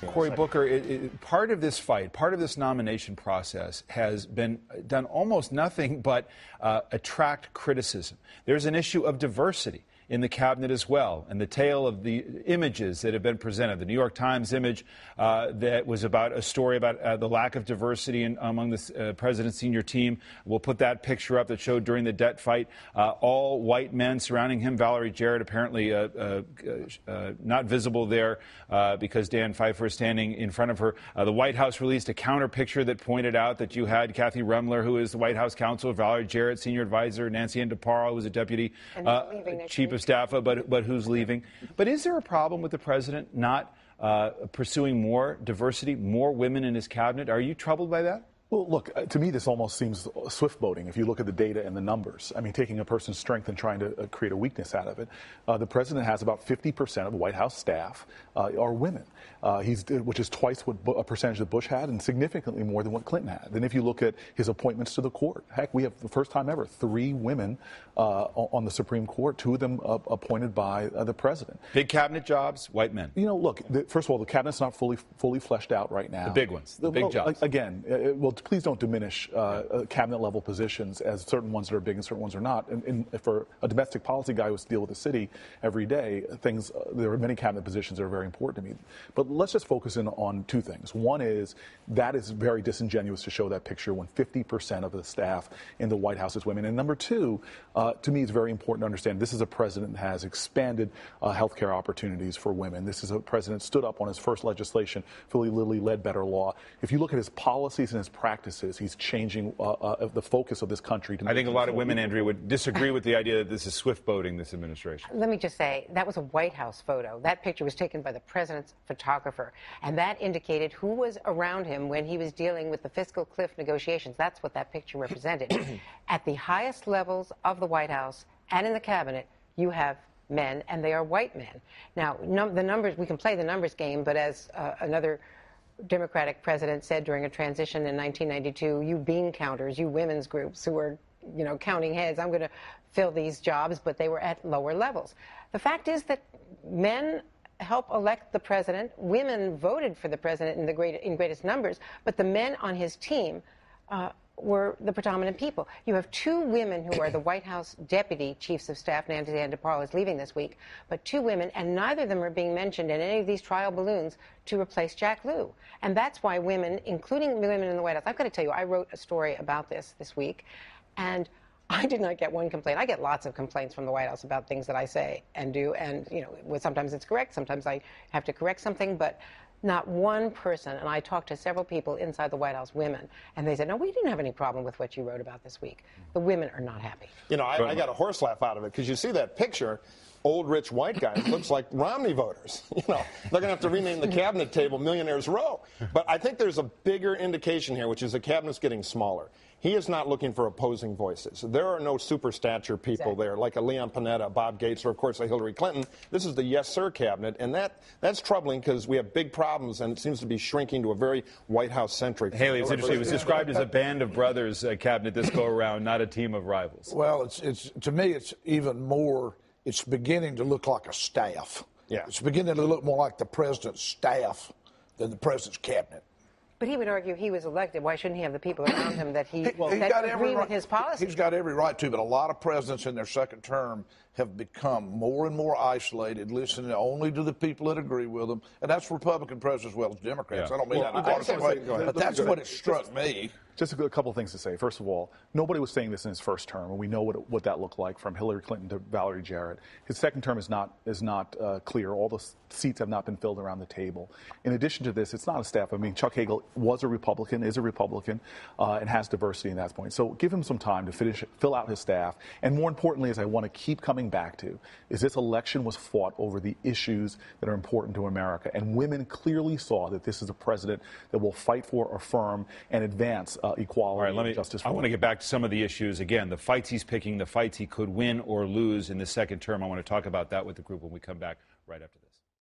Cory Booker, part of this fight, part of this nomination process has been done almost nothing but attract criticism. There's an issue of diversity in the cabinet as well, and the tale of the images that have been presented. The New York Times image that was about a story about the lack of diversity among the president's senior team. We'll put that picture up that showed during the debt fight, all white men surrounding him. Valerie Jarrett apparently not visible there because Dan Pfeiffer is standing in front of her. The White House released a counter picture that pointed out that you had Kathy Remler, who is the White House counsel, Valerie Jarrett, senior advisor, Nancy Ann DeParo, who was a deputy chief of staff, but who's leaving. But is there a problem with the president not pursuing more diversity, more women in his cabinet? Are you troubled by that? Well, look, to me, this almost seems swift boating if you look at the data and the numbers. I mean, taking a person's strength and trying to create a weakness out of it. The president has about 50% of the White House staff are women, which is twice what a percentage that Bush had and significantly more than what Clinton had. And if you look at his appointments to the court, heck, we have the first time ever 3 women on the Supreme Court, 2 of them appointed by the president. Big cabinet jobs, white men. You know, look, first of all, the cabinet's not fully fleshed out right now. The big ones, the big jobs. Again, please don't diminish cabinet-level positions as certain ones that are big and certain ones are not. And for a domestic policy guy who has to deal with the city every day, there are many cabinet positions that are very important to me. But let's just focus in on 2 things. One is that is very disingenuous to show that picture when 50% of the staff in the White House is women. And number 2, to me, it's very important to understand this is a president that has expanded health care opportunities for women. This is a president that stood up on his first legislation for the Lilly Ledbetter law. If you look at his policies and his practices, he's changing the focus of this country. I think a lot of women, Andrea, would disagree with the idea that this is swift boating, this administration. Let me just say, that was a White House photo. That picture was taken by the president's photographer, and that indicated who was around him when he was dealing with the fiscal cliff negotiations. That's what that picture represented. At the highest levels of the White House and in the cabinet, you have men, and they are white men. Now, the numbers, we can play the numbers game, but as another Democratic president said during a transition in 1992, you bean counters, you women's groups who are, counting heads, I'm going to fill these jobs, but they were at lower levels. The fact is that men help elect the president. Women voted for the president in greatest numbers, but the men on his team were the predominant people. You have 2 women who are the White House deputy chiefs of staff. Nancy Ann DeParo is leaving this week, but 2 women, and neither of them are being mentioned in any of these trial balloons to replace Jack Lew. And that's why women, including women in the White House, I've got to tell you, I wrote a story about this week, and I did not get one complaint. I get lots of complaints from the White House about things that I say and do, and sometimes it's correct, sometimes I have to correct something, but not one person, and I talked to several people inside the White House, women, and they said, no, we didn't have any problem with what you wrote about this week. The women are not happy. I got a horse laugh out of it, because you see that picture, old rich white guy looks like Romney voters. They're going to have to rename the cabinet table Millionaires Row. But I think there's a bigger indication here, which is the cabinet's getting smaller. He is not looking for opposing voices. There are no super stature people there, like a Leon Panetta, Bob Gates, or, of course, a Hillary Clinton. This is the yes, sir cabinet, and that's troubling because we have big problems, and it seems to be shrinking to a very White House-centric. Haley, it's interesting. It was described as a band of brothers cabinet this go-around, not a team of rivals. Well, to me, it's even more, it's beginning to look like a staff. Yeah. It's beginning to look more like the president's staff than the president's cabinet. But he would argue he was elected. Why shouldn't he have the people around him that agree with his policy? He's got every right to, but a lot of presidents in their second term have become more and more isolated, listening only to the people that agree with them. And that's Republican presidents as well as Democrats. Yeah. I don't mean that in a partisan way, but that's what it struck me. Just a couple of things to say. First of all, nobody was saying this in his first term, and we know what that looked like from Hillary Clinton to Valerie Jarrett. His second term is not clear. All the seats have not been filled around the table. In addition to this, it's not a staff. I mean, Chuck Hagel was a Republican, is a Republican, and has diversity in that point. So give him some time to fill out his staff. And more importantly, as I want to keep coming back to, is this election was fought over the issues that are important to America. And women clearly saw that this is a president that will fight for, affirm, and advance equality and justice for I want to get back to some of the issues. Again, the fights he's picking, the fights he could win or lose in the second term. I want to talk about that with the group when we come back right after this.